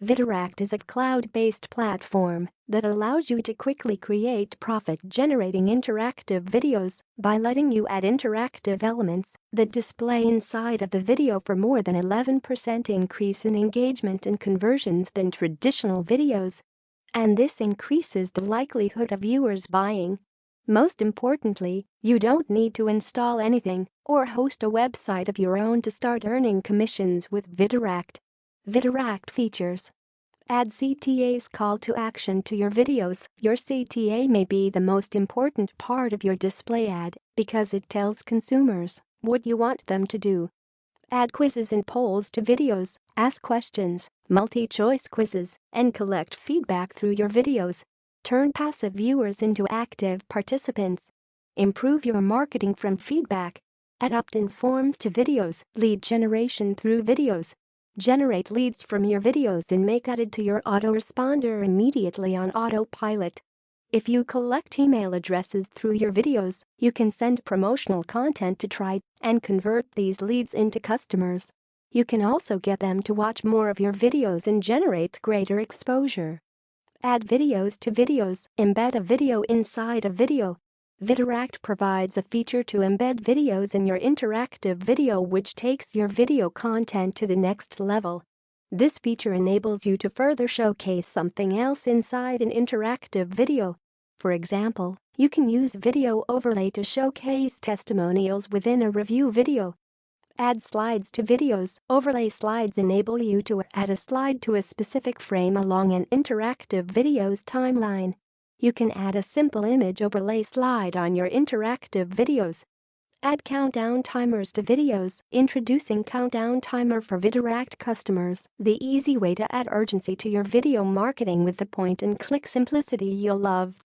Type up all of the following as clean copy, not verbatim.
Videract is a cloud-based platform that allows you to quickly create profit-generating interactive videos by letting you add interactive elements that display inside of the video for more than 11% increase in engagement and conversions than traditional videos. And this increases the likelihood of viewers buying. Most importantly, you don't need to install anything or host a website of your own to start earning commissions with Videract. Videract features: add CTA's call to action to your videos. Your CTA may be the most important part of your display ad because it tells consumers what you want them to do. Add quizzes and polls to videos, ask questions, multi-choice quizzes, and collect feedback through your videos. Turn passive viewers into active participants. Improve your marketing from feedback. Add opt-in forms to videos, lead generation through videos. Generate leads from your videos and make added to your autoresponder immediately on autopilot. If you collect email addresses through your videos, you can send promotional content to try and convert these leads into customers. You can also get them to watch more of your videos and generate greater exposure. Add videos to videos. Embed a video inside a video. Videract provides a feature to embed videos in your interactive video, which takes your video content to the next level. This feature enables you to further showcase something else inside an interactive video. For example, you can use video overlay to showcase testimonials within a review video. Add slides to videos. Overlay slides enable you to add a slide to a specific frame along an interactive video's timeline. You can add a simple image overlay slide on your interactive videos. Add countdown timers to videos. Introducing countdown timer for Videract customers, the easy way to add urgency to your video marketing with the point-and-click simplicity you'll love.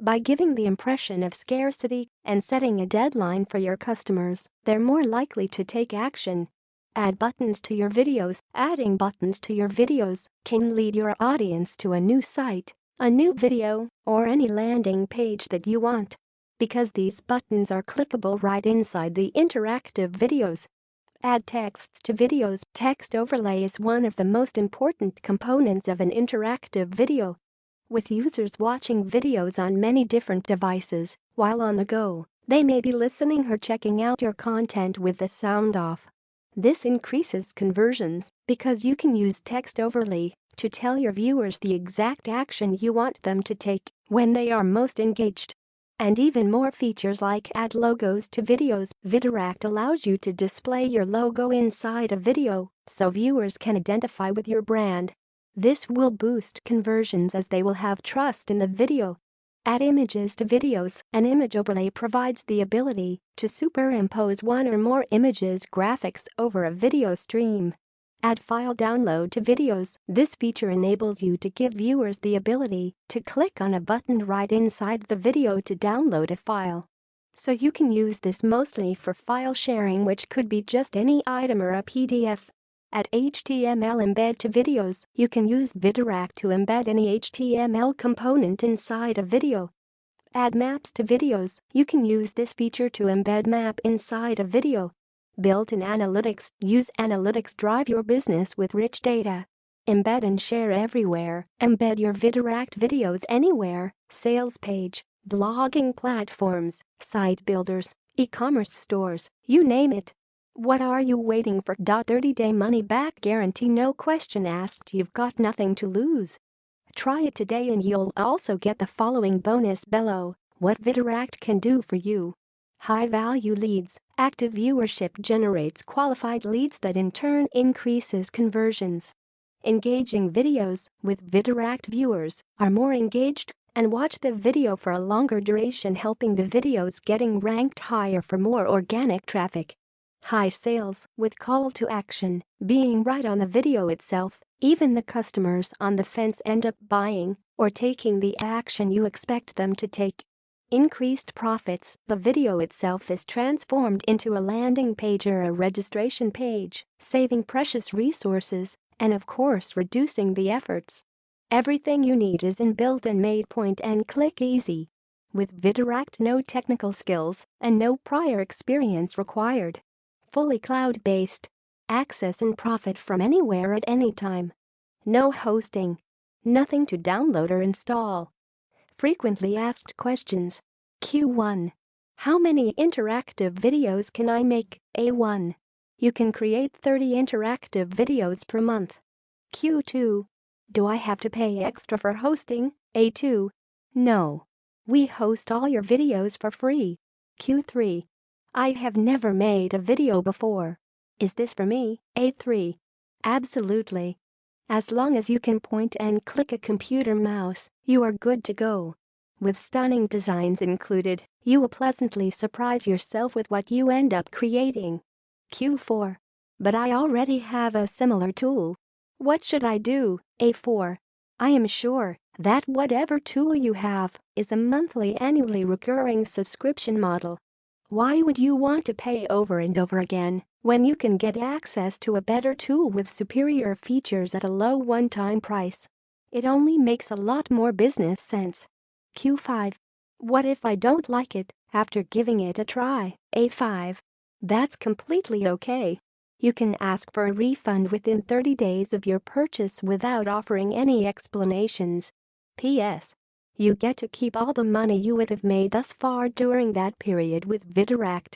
By giving the impression of scarcity and setting a deadline for your customers, they're more likely to take action. Add buttons to your videos. Adding buttons to your videos can lead your audience to a new site, a new video, or any landing page that you want. Because these buttons are clickable right inside the interactive videos. Add texts to videos. Text overlay is one of the most important components of an interactive video. With users watching videos on many different devices while on the go, they may be listening or checking out your content with the sound off. This increases conversions because you can use text overlay to tell your viewers the exact action you want them to take when they are most engaged. And even more features like add logos to videos. Videract allows you to display your logo inside a video so viewers can identify with your brand. This will boost conversions as they will have trust in the video. Add images to videos. An image overlay provides the ability to superimpose one or more images graphics over a video stream. Add file download to videos. This feature enables you to give viewers the ability to click on a button right inside the video to download a file. So you can use this mostly for file sharing, which could be just any item or a PDF. Add HTML embed to videos. You can use Videract to embed any HTML component inside a video. Add maps to videos. You can use this feature to embed map inside a video. Built-in analytics. Use analytics drive your business with rich data. Embed and share everywhere. Embed your Videract videos anywhere. Sales page, blogging platforms, site builders, e-commerce stores, you name it. What are you waiting for? 30-day money-back guarantee, no question asked. You've got nothing to lose. Try it today and you'll also get the following bonus below: what Videract can do for you. High-value leads. Active viewership generates qualified leads that in turn increases conversions. Engaging videos. With Videract, viewers are more engaged and watch the video for a longer duration, helping the videos getting ranked higher for more organic traffic. High sales. With call to action being right on the video itself, even the customers on the fence end up buying or taking the action you expect them to take. Increased profits. The video itself is transformed into a landing page or a registration page, saving precious resources and, of course, reducing the efforts. Everything you need is inbuilt and made point-and-click easy. With Videract, no technical skills and no prior experience required. Fully cloud-based. Access and profit from anywhere at any time. No hosting. Nothing to download or install. Frequently asked questions. Q1. How many interactive videos can I make? A1. You can create 30 interactive videos per month. Q2. Do I have to pay extra for hosting? A2. No. We host all your videos for free. Q3. I have never made a video before. Is this for me? A3. Absolutely. As long as you can point and click a computer mouse, you are good to go. With stunning designs included, you will pleasantly surprise yourself with what you end up creating. Q4. But I already have a similar tool. What should I do? A4. I am sure that whatever tool you have is a monthly annually recurring subscription model. Why would you want to pay over and over again when you can get access to a better tool with superior features at a low one-time price? It only makes a lot more business sense. Q5. What if I don't like it after giving it a try? A5. That's completely okay. You can ask for a refund within 30 days of your purchase without offering any explanations. P.S. You get to keep all the money you would have made thus far during that period with Videract.